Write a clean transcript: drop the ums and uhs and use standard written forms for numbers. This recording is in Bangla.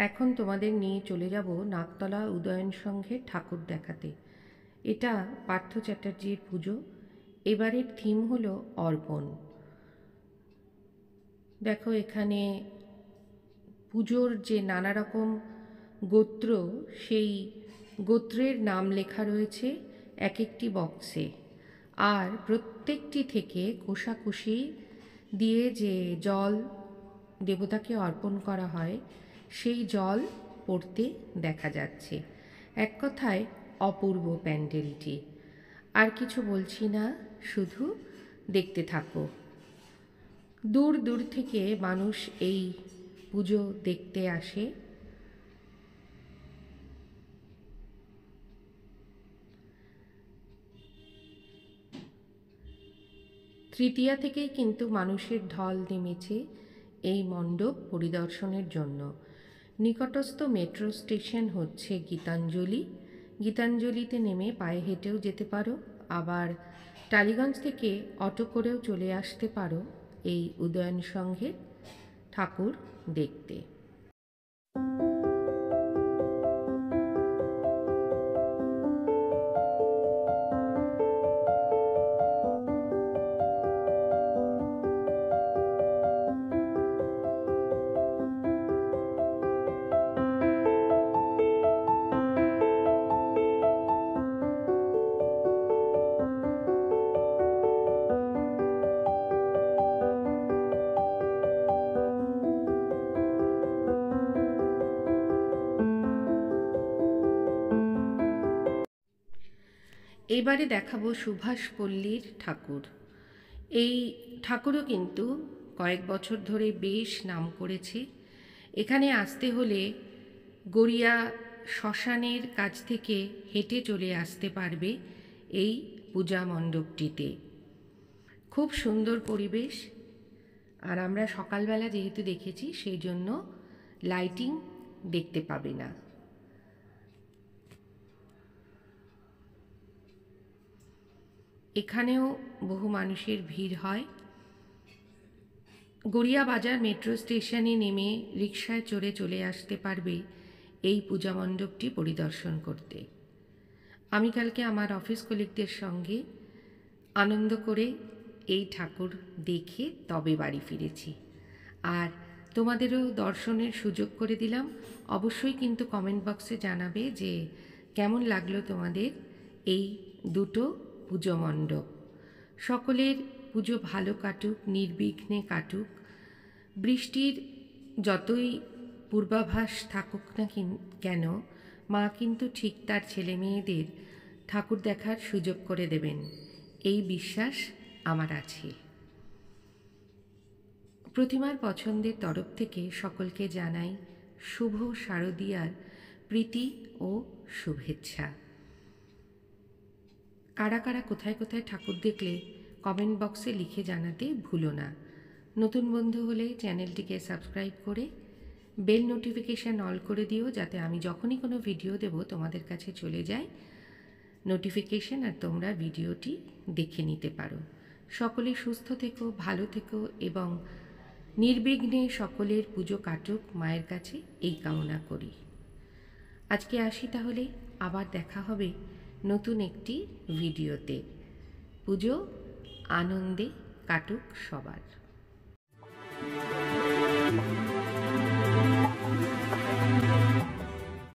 এখন তোমাদের নিয়ে চলে যাব নাকতলা উদয়ন সংঘের ঠাকুর দেখাতে। এটা পার্থ চ্যাটার্জির পুজো। এবারের থিম হলো অর্পণ। দেখো এখানে পুজোর যে নানা রকম গোত্র, সেই গোত্রের নাম লেখা রয়েছে এক একটি বক্সে। আর প্রত্যেকটি থেকে কোষাকুষি দিয়ে যে জল দেবতাকে অর্পণ করা হয়, সেই জল পড়তে দেখা যাচ্ছে। এক কথায় অপূর্ব প্যান্ডেলটি। আর কিছু বলছি না, শুধু দেখতে থাকো। দূর দূর থেকে মানুষ এই পুজো দেখতে আসে। তৃতীয়া থেকেই কিন্তু মানুষের ঢল নেমেছে এই মণ্ডপ পরিদর্শনের জন্য। নিকটস্থ মেট্রো স্টেশন হচ্ছে গীতাঞ্জলি। গীতাঞ্জলিতে নেমে পায়ে হেঁটেও যেতে পারো, আবার টালিগঞ্জ থেকে অটো করেও চলে আসতে পারো এই উদয়ন সংঘের ঠাকুর দেখতে। এবারে দেখাবো সুভাষ পল্লীর ঠাকুর। এই ঠাকুরও কিন্তু কয়েক বছর ধরে বেশ নাম করেছে। এখানে আসতে হলে গড়িয়া শ্মশানের কাছ থেকে হেঁটে চলে আসতে পারবে এই পূজা মণ্ডপটিতে। খুব সুন্দর পরিবেশ। আর আমরা সকালবেলা যেহেতু দেখেছি, সেই জন্য লাইটিং দেখতে পাবে না। এখানেও বহু মানুষের ভিড় হয়। গড়িয়া বাজার মেট্রো স্টেশনে নেমে রিকশায় চড়ে চলে আসতে পারবে এই পূজা মণ্ডপটি পরিদর্শন করতে। আমি কালকে আমার অফিস কলিগদের সঙ্গে আনন্দ করে এই ঠাকুর দেখে তবে বাড়ি ফিরেছি। আর তোমাদেরও দর্শনের সুযোগ করে দিলাম। অবশ্যই কিন্তু কমেন্ট বক্সে জানাবে যে কেমন লাগলো তোমাদের এই দুটো পুজো মণ্ডপ। সকলের পুজো ভালো কাটুক, নির্বিঘ্নে কাটুক। বৃষ্টির যতই পূর্বাভাস থাকুক না কেন, মা কিন্তু ঠিক তার ছেলে মেয়েদের ঠাকুর দেখার সুযোগ করে দেবেন, এই বিশ্বাস আমার আছে। প্রতিমার পছন্দের তরফ থেকে সকলকে জানাই শুভ শারদীয়ার প্রীতি ও শুভেচ্ছা। কারা কারা কোথায় কোথায় ঠাকুর দেখলে কমেন্ট বক্সে লিখে জানাতে ভুলো না। নতুন বন্ধু হলে চ্যানেলটিকে সাবস্ক্রাইব করে বেল নোটিফিকেশান অল করে দিও, যাতে আমি যখনই কোনো ভিডিও দেব তোমাদের কাছে চলে যায় নোটিফিকেশান, আর তোমরা ভিডিওটি দেখে নিতে পারো। সকলে সুস্থ থেকো, ভালো থেকো এবং নির্বিঘ্নে সকলের পুজো কাটুক, মায়ের কাছে এই কামনা করি। আজকে আসি তাহলে, আবার দেখা হবে নতুন একটি ভিডিওতে। পুজো আনন্দে কাটুক সবার।